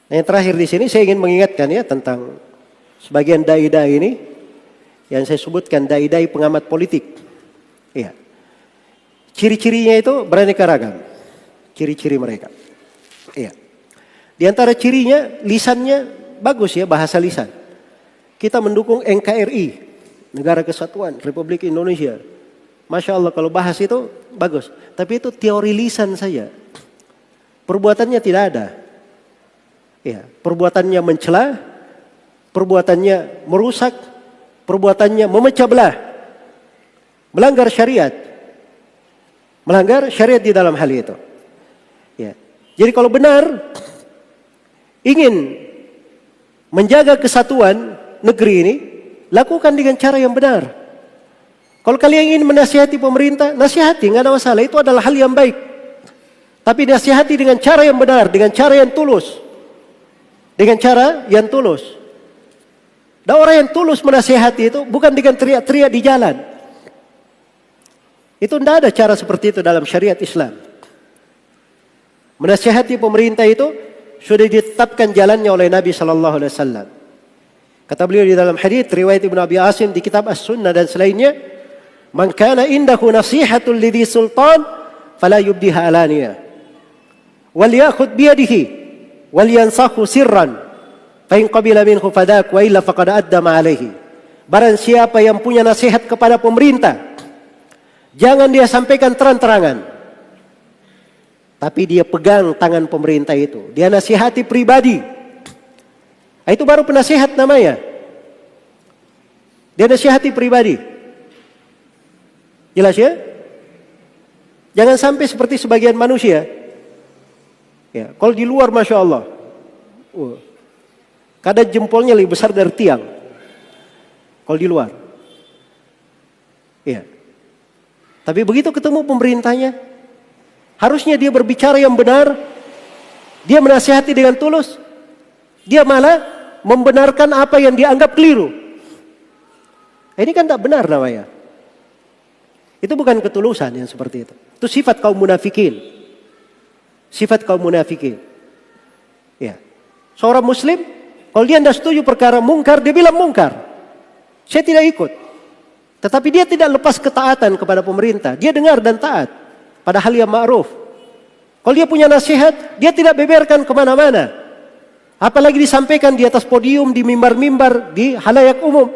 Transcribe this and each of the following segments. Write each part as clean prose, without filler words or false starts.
Nah, yang terakhir di sini saya ingin mengingatkan ya tentang sebagian dai-dai ini yang saya sebutkan dai-dai pengamat politik. Iya. Ciri-cirinya itu beraneka ragam. Ciri-ciri mereka. Iya. Di antara cirinya lisannya bagus ya, bahasa lisan. Kita mendukung NKRI, Negara Kesatuan Republik Indonesia. Masya Allah kalau bahas itu bagus. Tapi itu teori lisan saja. Perbuatannya tidak ada. Ya, perbuatannya mencela, perbuatannya merusak, perbuatannya memecah belah, melanggar syariat di dalam hal itu. Ya. Jadi kalau benar ingin menjaga kesatuan negeri ini, lakukan dengan cara yang benar. Kalau kalian ingin menasihati pemerintah, nasihati, nggak ada masalah. Itu adalah hal yang baik. Tapi nasihati dengan cara yang benar, dengan cara yang tulus. Dengan cara yang tulus. Dan orang yang tulus menasihati itu bukan dengan teriak-teriak di jalan. Itu tidak ada cara seperti itu dalam syariat Islam. Menasihati pemerintah itu sudah ditetapkan jalannya oleh Nabi SAW. Kata beliau di dalam hadits riwayat Ibnu Abi Asim di kitab As-Sunnah dan selainnya, "Man kana indahu nasihatul lidhi sultan fala yubdiha alaniya. Wal ya'khudh bi yadihi wal yansahu sirran fa in qabila minhu fadak wa illa faqad addama alaihi." Barang siapa yang punya nasihat kepada pemerintah, jangan dia sampaikan terang-terangan. Tapi dia pegang tangan pemerintah itu. Dia nasihati pribadi. Itu baru penasihat namanya. Dia nasihati pribadi. Jelas ya? Jangan sampai seperti sebagian manusia. Ya, kalau di luar Masya Allah. Kadang jempolnya lebih besar dari tiang. Kalau di luar. Ya. Tapi begitu ketemu pemerintahnya, harusnya dia berbicara yang benar. Dia menasihati dengan tulus. Dia malah membenarkan apa yang dianggap keliru. Ini kan tak benar namanya. Itu bukan ketulusan yang seperti itu. Itu sifat kaum munafikin. Sifat kaum munafikin. Ya. Seorang muslim, kalau dia tidak setuju perkara mungkar, dia bilang mungkar. Saya tidak ikut. Tetapi dia tidak lepas ketaatan kepada pemerintah. Dia dengar dan taat pada hal yang ma'ruf. Kalau dia punya nasihat, dia tidak beberkan kemana-mana. Apalagi disampaikan di atas podium, di mimbar-mimbar, di halayak umum.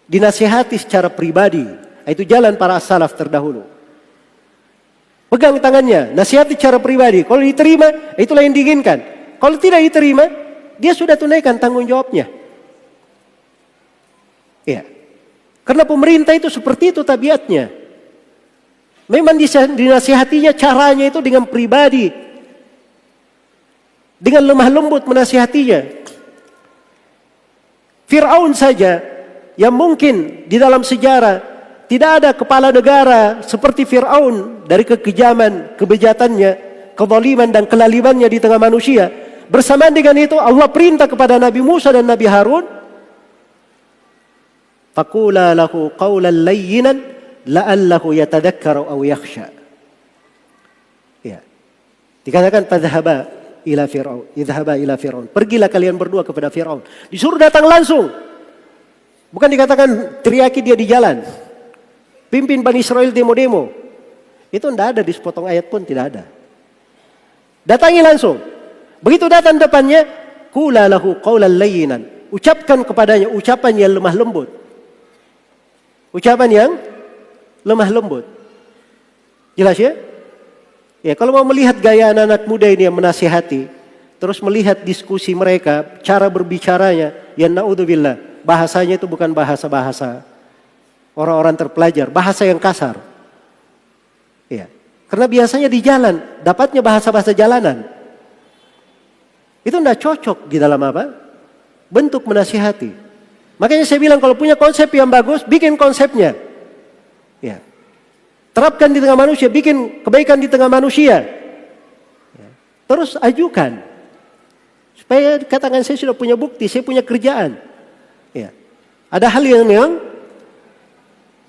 Dinasihati secara pribadi. Itu jalan para salaf terdahulu. Pegang tangannya, nasihati secara pribadi. Kalau diterima, itulah yang diinginkan. Kalau tidak diterima, dia sudah tunaikan tanggung jawabnya. Ya. Karena pemerintah itu seperti itu tabiatnya. Memang dinasihatinya caranya itu dengan pribadi. Dengan lemah lembut menasihatinya. Fir'aun saja yang mungkin di dalam sejarah tidak ada kepala negara seperti Fir'aun dari kekejaman, kebejatannya, kezaliman dan kelalimannya di tengah manusia. Bersamaan dengan itu Allah perintah kepada Nabi Musa dan Nabi Harun, faqula lahu qawlan layyinan la'allahu yatadhakkaru aw yakhsha. Ya. Dikatakan fadhhaba ila Fir'aun, idhhaba ila Fir'aun. Pergilah kalian berdua kepada Fir'aun. Disuruh datang langsung. Bukan dikatakan teriaki dia di jalan. Pimpin Bani Israel demo-demo. Itu tidak ada di sepotong ayat pun tidak ada. Datangi langsung. Begitu datang depannya, qula lahu qawlan layyinan. Ucapkan kepadanya ucapan yang lemah lembut. Ucapan yang lemah lembut. Jelas ya? Ya, kalau mau melihat gaya anak-anak muda ini yang menasihati, terus melihat diskusi mereka, cara berbicaranya, ya naudzubillah, bahasanya itu bukan bahasa-bahasa orang-orang terpelajar, bahasa yang kasar. Ya. Karena biasanya di jalan, dapatnya bahasa-bahasa jalanan. Itu tidak cocok di dalam apa? Bentuk menasihati. Makanya saya bilang kalau punya konsep yang bagus, bikin konsepnya. Ya. Terapkan di tengah manusia, bikin kebaikan di tengah manusia. Ya. Terus ajukan. Supaya katakan saya sudah punya bukti, saya punya kerjaan. Ya. Ada hal yang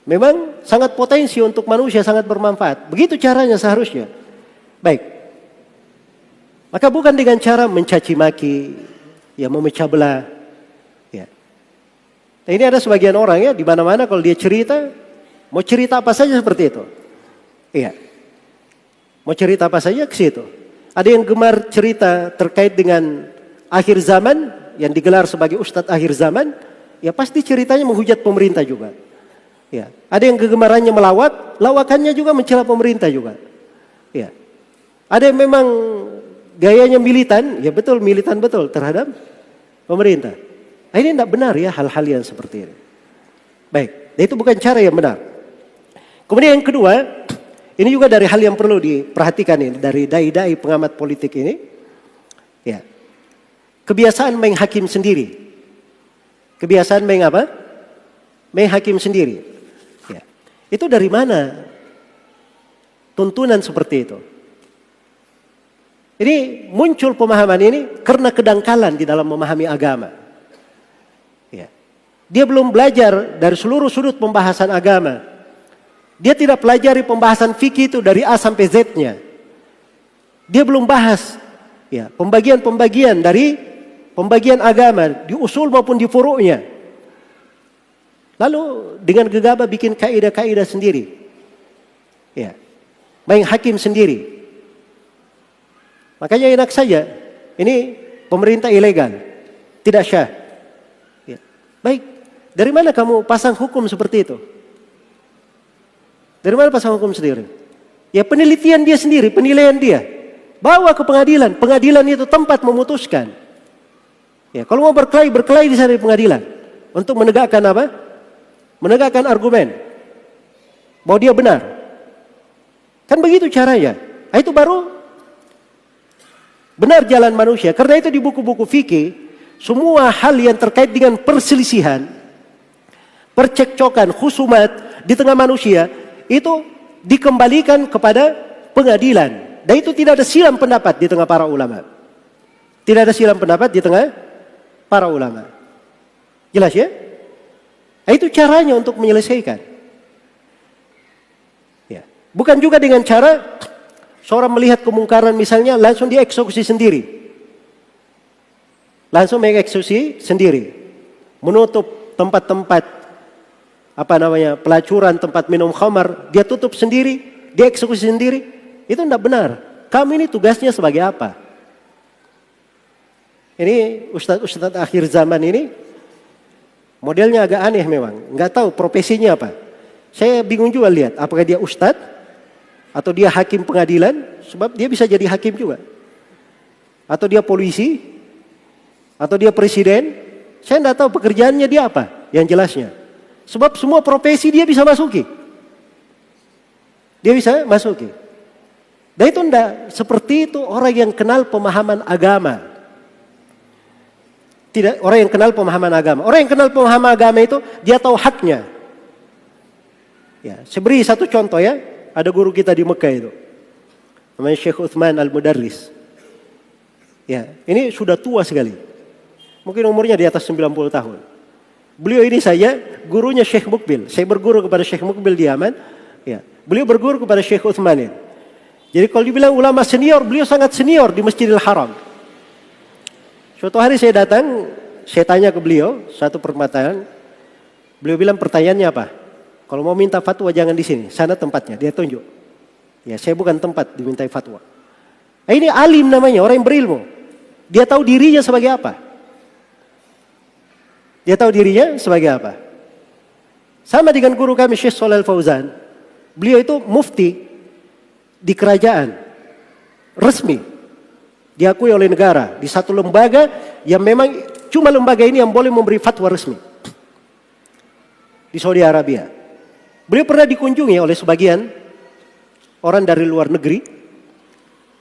memang sangat potensi untuk manusia, sangat bermanfaat. Begitu caranya seharusnya. Baik. Maka bukan dengan cara mencaci maki, ya memecah belah. Ya. Nah, ini ada sebagian orang ya di mana-mana kalau dia cerita, mau cerita apa saja seperti itu. Iya. Mau cerita apa saja ke situ. Ada yang gemar cerita terkait dengan akhir zaman yang digelar sebagai Ustadz akhir zaman, ya pasti ceritanya menghujat pemerintah juga. Ya. Ada yang kegemarannya melawak, lawakannya juga mencela pemerintah juga. Ya. Ada yang memang gayanya militan, ya betul militan betul terhadap pemerintah. Nah, ini tidak benar ya hal-hal yang seperti ini. Baik, itu bukan cara yang benar. Kemudian yang kedua, ini juga dari hal yang perlu diperhatikan ini dari dai-dai pengamat politik ini. Ya. Kebiasaan main hakim sendiri. Kebiasaan main apa? Main hakim sendiri. Ya. Itu dari mana tuntunan seperti itu? Ini muncul pemahaman ini karena kedangkalan di dalam memahami agama. Ya. Dia belum belajar dari seluruh sudut pembahasan agama. Dia tidak pelajari pembahasan fikih itu dari A sampai Z-nya. Dia belum bahas ya, pembagian-pembagian dari pembagian agama di usul maupun di furu'nya. Lalu dengan gegabah bikin kaidah-kaidah sendiri. Ya. Main hakim sendiri. Makanya enak saja. Ini pemerintah ilegal. Tidak syah. Ya. Baik. Dari mana kamu pasang hukum seperti itu? Dari mana pasang hukum sendiri? Ya penelitian dia sendiri, penilaian dia. Bawa ke pengadilan. Pengadilan itu tempat memutuskan. Ya, kalau mau berkelahi di sana di pengadilan. Untuk menegakkan apa? Menegakkan argumen. Bahwa dia benar. Kan begitu caranya. Nah, itu baru benar jalan manusia. Karena itu di buku-buku fikih, semua hal yang terkait dengan perselisihan, percekcokan, khusumat di tengah manusia, itu dikembalikan kepada pengadilan. Dan itu tidak ada silam pendapat di tengah para ulama. Tidak ada silam pendapat di tengah para ulama. Jelas ya? Nah, itu caranya untuk menyelesaikan. Ya. Bukan juga dengan cara seorang melihat kemungkaran misalnya langsung dieksekusi sendiri. Langsung mengeksekusi sendiri. Menutup tempat-tempat pelacuran, tempat minum khamar, dia tutup sendiri, dia eksekusi sendiri. Itu tidak benar. Kami ini tugasnya sebagai apa? Ini ustadz akhir zaman ini modelnya agak aneh memang. Nggak tahu profesinya apa. Saya bingung juga lihat apakah dia ustadz atau dia hakim pengadilan, sebab dia bisa jadi hakim juga. Atau dia polisi, atau dia presiden. Saya tidak tahu pekerjaannya dia apa yang jelasnya. Sebab semua profesi dia bisa masuki. Dia bisa masuki. Dan itu tidak seperti itu orang yang kenal pemahaman agama. Tidak, orang yang kenal pemahaman agama. Orang yang kenal pemahaman agama itu dia tahu haknya. Ya, saya beri satu contoh ya. Ada guru kita di Mekah itu. Namanya Syekh Uthman Al-Mudarris. Ya, ini sudah tua sekali. Mungkin umurnya di atas 90 tahun. Beliau ini saya gurunya Syekh Mukbil. Saya berguru kepada Syekh Mukbil di Yaman. Ya, beliau berguru kepada Syekh Uthman ini. Jadi kalau dibilang ulama senior, beliau sangat senior di Masjidil Haram. Suatu hari saya datang, saya tanya ke beliau satu pertanyaan. Beliau bilang pertanyaannya apa? Kalau mau minta fatwa jangan di sini, sana tempatnya. Dia tunjuk. Ya, saya bukan tempat dimintai fatwa. Nah, ini alim namanya, orang yang berilmu. Dia tahu dirinya sebagai apa? Dia tahu dirinya sebagai apa? Sama dengan guru kami Syekh Shalal Fauzan. Beliau itu mufti di kerajaan resmi, diakui oleh negara di satu lembaga yang memang cuma lembaga ini yang boleh memberi fatwa resmi di Saudi Arabia. Beliau pernah dikunjungi oleh sebagian orang dari luar negeri,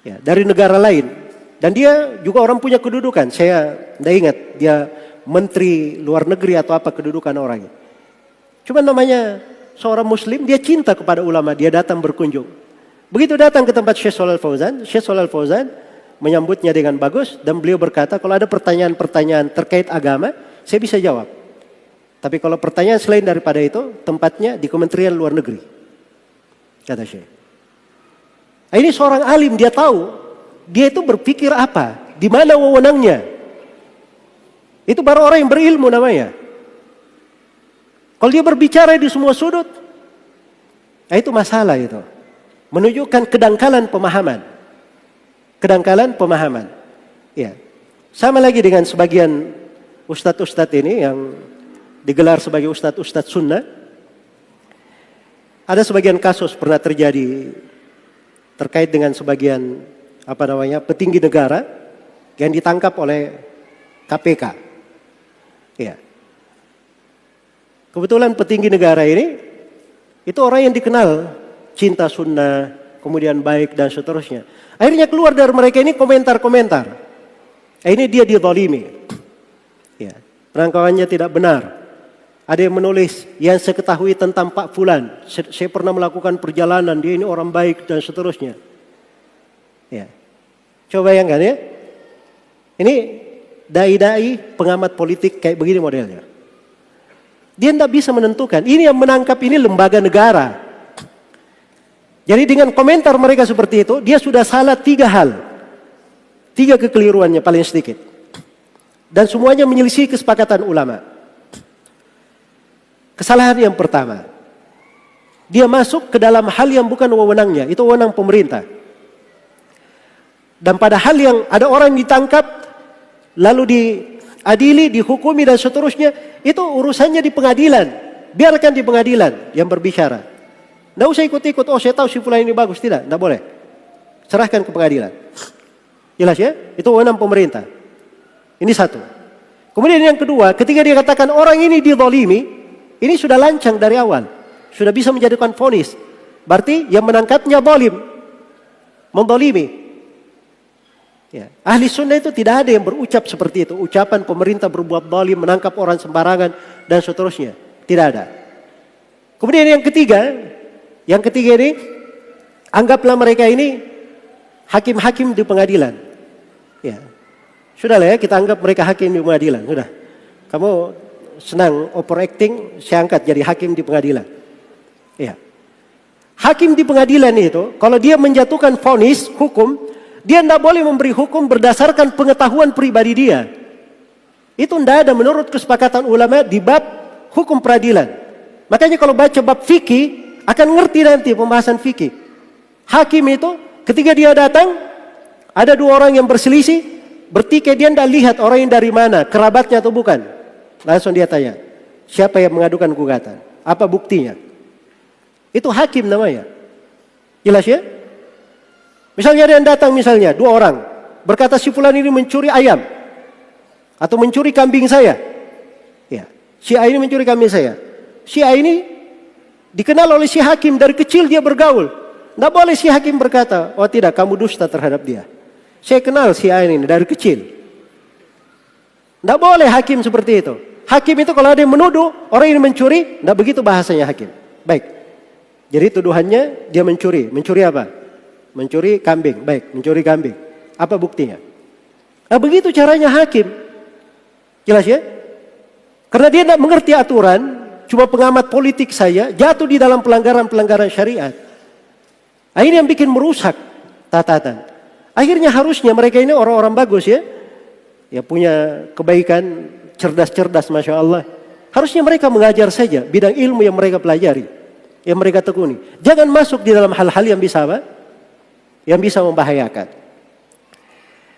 ya, dari negara lain, dan dia juga orang punya kedudukan. Saya tidak ingat dia menteri luar negeri atau apa kedudukan orangnya. Cuma namanya seorang muslim, dia cinta kepada ulama, dia datang berkunjung. Begitu datang ke tempat Syekh Shalal Fauzan, Syekh Shalal Fauzan menyambutnya dengan bagus dan beliau berkata, kalau ada pertanyaan-pertanyaan terkait agama, saya bisa jawab. Tapi kalau pertanyaan selain daripada itu, tempatnya di Kementerian Luar Negeri. Kata Syekh. Ini seorang alim, dia tahu Dia itu berpikir apa? Di mana wewenangnya? Itu baru orang yang berilmu namanya. Kalau dia berbicara di semua sudut, itu masalah itu. Menunjukkan kedangkalan pemahaman. Kedangkalan pemahaman. Ya. Sama lagi dengan sebagian ustadz-ustadz ini yang digelar sebagai ustadz-ustadz sunnah. Ada sebagian kasus pernah terjadi terkait dengan sebagian petinggi negara yang ditangkap oleh KPK. Ya. Kebetulan petinggi negara ini itu orang yang dikenal cinta sunnah, kemudian baik dan seterusnya. Akhirnya keluar dari mereka ini komentar-komentar. Ini dia dizalimi. Ya. Penangkapannya tidak benar. Ada yang menulis, yang saya ketahui tentang Pak Fulan, saya pernah melakukan perjalanan, dia ini orang baik dan seterusnya. Ya. Coba bayangkan ya. Ini dai-dai pengamat politik kayak begini modelnya. Dia tidak bisa menentukan. Ini yang menangkap ini lembaga negara. Jadi dengan komentar mereka seperti itu, dia sudah salah 3 hal. 3 kekeliruannya paling sedikit. Dan semuanya menyelisih kesepakatan ulama. Kesalahan yang pertama, dia masuk ke dalam hal yang bukan wewenangnya, itu wewenang pemerintah. Dan pada hal yang ada orang ditangkap, lalu diadili, dihukumi dan seterusnya, itu urusannya di pengadilan. Biarkan di pengadilan yang berbicara. Tidak usah ikut-ikut, oh saya tahu si fulan ini bagus, tidak boleh. Serahkan ke pengadilan. Jelas ya? Itu wewenang pemerintah. Ini satu. Kemudian yang kedua, ketika dia katakan orang ini dizalimi, ini sudah lancang dari awal. Sudah bisa menjadikan vonis. Berarti yang menangkapnya zalim. Menzalimi. Ya. Ahli sunnah itu tidak ada yang berucap seperti itu. Ucapan pemerintah berbuat zalim, menangkap orang sembarangan, dan seterusnya. Tidak ada. Kemudian yang ketiga ini, anggaplah mereka ini hakim-hakim di pengadilan. Ya. Sudahlah ya, kita anggap mereka hakim di pengadilan. Sudah. Kamu senang overacting, saya angkat jadi hakim di pengadilan. Ya. Hakim di pengadilan itu, kalau dia menjatuhkan vonis, hukum, dia tidak boleh memberi hukum berdasarkan pengetahuan pribadi dia. Itu tidak ada menurut kesepakatan ulama di bab hukum peradilan. Makanya kalau baca bab fikih, akan ngerti nanti pembahasan fikih. Hakim itu, ketika dia datang, ada 2 orang yang berselisih, bertikai dia tidak lihat orang yang dari mana, kerabatnya atau bukan. Langsung dia tanya, siapa yang mengadukan gugatan? Apa buktinya? Itu hakim namanya. Jelas ya? Misalnya ada yang datang 2 orang. Berkata si fulan ini mencuri ayam. Atau mencuri kambing saya. Ya. Si A ini mencuri kambing saya. Si A ini dikenal oleh si hakim. Dari kecil dia bergaul. Tidak boleh si hakim berkata, oh tidak, kamu dusta terhadap dia. Saya kenal si A ini dari kecil. Tidak boleh hakim seperti itu. Hakim itu kalau ada yang menuduh orang ini mencuri, tidak begitu bahasanya hakim. Baik. Jadi tuduhannya dia mencuri. Mencuri apa? Mencuri kambing. Baik, mencuri kambing. Apa buktinya? Nah, begitu caranya hakim. Jelas ya? Karena dia tidak mengerti aturan, cuma pengamat politik saya, jatuh di dalam pelanggaran-pelanggaran syariat. Nah, ini yang bikin merusak tatanan. Akhirnya harusnya mereka ini orang-orang bagus ya. Ya punya kebaikan, cerdas-cerdas Masya Allah. Harusnya mereka mengajar saja bidang ilmu yang mereka pelajari, yang mereka tekuni. Jangan masuk di dalam hal-hal yang bisa apa? Yang bisa membahayakan.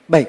Baik.